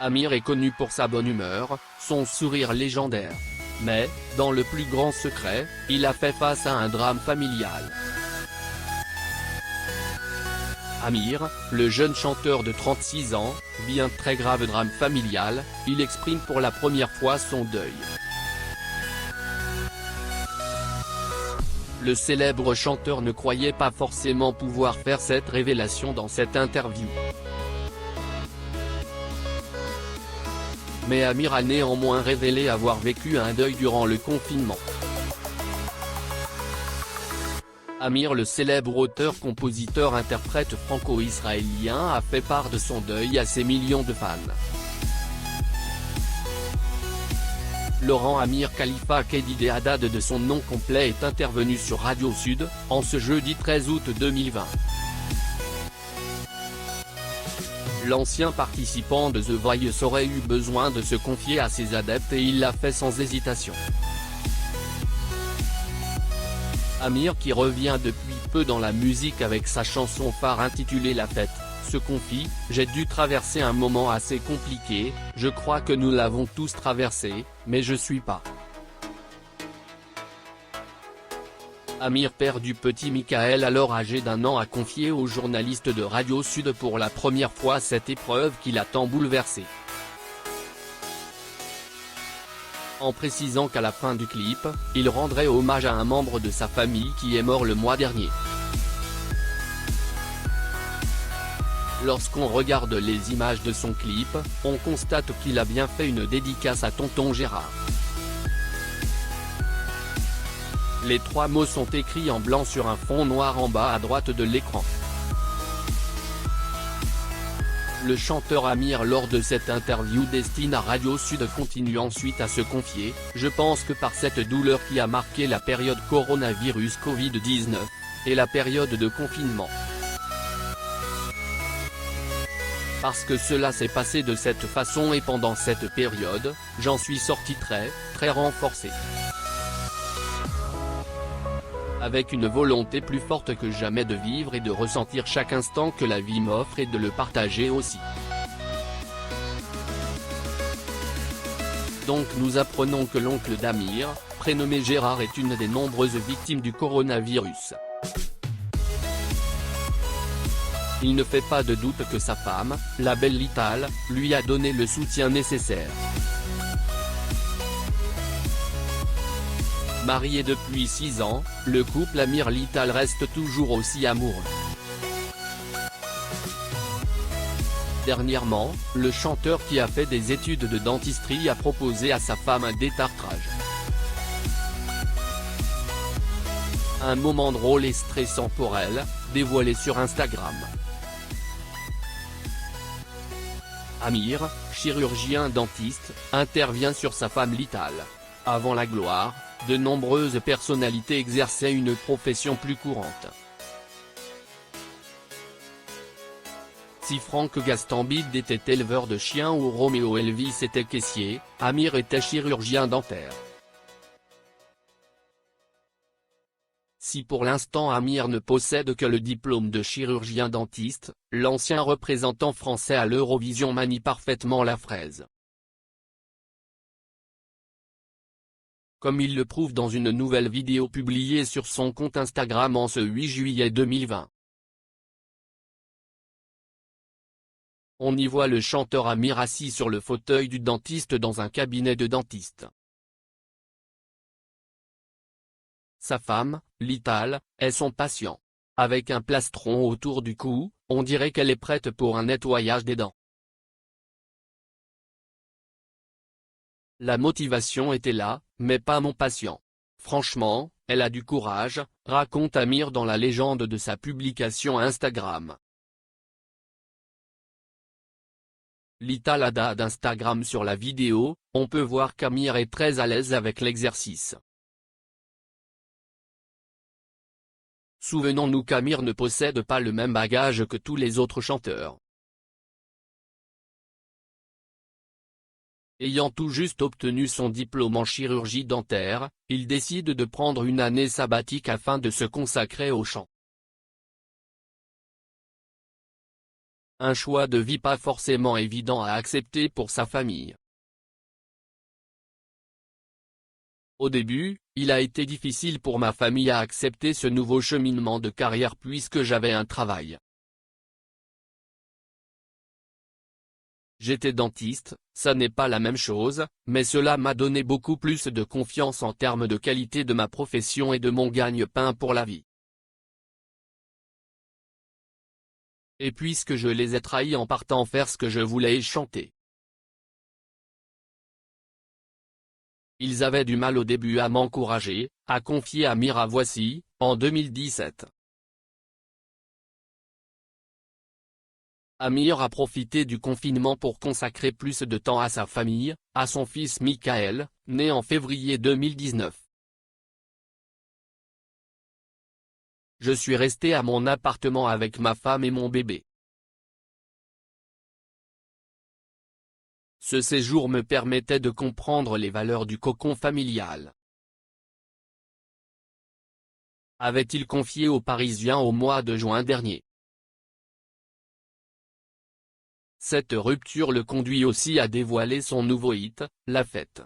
Amir est connu pour sa bonne humeur, son sourire légendaire. Mais, dans le plus grand secret, il a fait face à un drame familial. Amir, le jeune chanteur de 36 ans, vit un très grave drame familial, il exprime pour la première fois son deuil. Le célèbre chanteur ne croyait pas forcément pouvoir faire cette révélation dans cette interview. Mais Amir a néanmoins révélé avoir vécu un deuil durant le confinement. Amir, le célèbre auteur-compositeur-interprète franco-israélien, a fait part de son deuil à ses millions de fans. Laurent Amir Khalifa Kedide Haddad, de son nom complet, est intervenu sur Radio Sud, en ce jeudi 13 août 2020. L'ancien participant de The Voice aurait eu besoin de se confier à ses adeptes et il l'a fait sans hésitation. Amir, qui revient depuis peu dans la musique avec sa chanson phare intitulée La Fête, se confie « J'ai dû traverser un moment assez compliqué, je crois que nous l'avons tous traversé, mais je suis pas. » Amir, père du petit Michael alors âgé d'1 an, a confié aux journalistes de Radio Sud pour la première fois cette épreuve qui l'a tant bouleversé. En précisant qu'à la fin du clip, il rendrait hommage à un membre de sa famille qui est mort le mois dernier. Lorsqu'on regarde les images de son clip, on constate qu'il a bien fait une dédicace à tonton Gérard. Les 3 mots sont écrits en blanc sur un fond noir en bas à droite de l'écran. Le chanteur Amir, lors de cette interview destinée à Radio Sud, continue ensuite à se confier « Je pense que par cette douleur qui a marqué la période coronavirus Covid-19, et la période de confinement. Parce que cela s'est passé de cette façon et pendant cette période, j'en suis sorti très renforcé. Avec une volonté plus forte que jamais de vivre et de ressentir chaque instant que la vie m'offre et de le partager aussi. Donc nous apprenons que l'oncle d'Amir, prénommé Gérard, est une des nombreuses victimes du coronavirus. Il ne fait pas de doute que sa femme, la belle Lital, lui a donné le soutien nécessaire. Marié depuis 6 ans, le couple Amir-Lital reste toujours aussi amoureux. Dernièrement, le chanteur, qui a fait des études de dentisterie, a proposé à sa femme un détartrage. Un moment drôle et stressant pour elle, dévoilé sur Instagram. Amir, chirurgien dentiste, intervient sur sa femme Lital. Avant la gloire, de nombreuses personnalités exerçaient une profession plus courante. Si Franck Gastambide était éleveur de chiens ou Roméo Elvis était caissier, Amir était chirurgien dentaire. Si pour l'instant Amir ne possède que le diplôme de chirurgien dentiste, l'ancien représentant français à l'Eurovision manie parfaitement la fraise. Comme il le prouve dans une nouvelle vidéo publiée sur son compte Instagram en ce 8 juillet 2020. On y voit le chanteur Amir assis sur le fauteuil du dentiste dans un cabinet de dentiste. Sa femme, Lital, est son patient. Avec un plastron autour du cou, on dirait qu'elle est prête pour un nettoyage des dents. La motivation était là, mais pas mon patient. Franchement, elle a du courage, raconte Amir dans la légende de sa publication Instagram. Lital Haddad d'Instagram. Sur la vidéo, on peut voir qu'Amir est très à l'aise avec l'exercice. Souvenons-nous qu'Amir ne possède pas le même bagage que tous les autres chanteurs. Ayant tout juste obtenu son diplôme en chirurgie dentaire, il décide de prendre une année sabbatique afin de se consacrer au chant. Un choix de vie pas forcément évident à accepter pour sa famille. Au début, il a été difficile pour ma famille à accepter ce nouveau cheminement de carrière puisque j'avais un travail. J'étais dentiste, ça n'est pas la même chose, mais cela m'a donné beaucoup plus de confiance en termes de qualité de ma profession et de mon gagne-pain pour la vie. Et puisque je les ai trahis en partant faire ce que je voulais et chanter. Ils avaient du mal au début à m'encourager, a confié Amir à Voici, en 2017. Amir a profité du confinement pour consacrer plus de temps à sa famille, à son fils Michael, né en février 2019. Je suis resté à mon appartement avec ma femme et mon bébé. Ce séjour me permettait de comprendre les valeurs du cocon familial. Avait-il confié aux Parisiens au mois de juin dernier. Cette rupture le conduit aussi à dévoiler son nouveau hit, La Fête.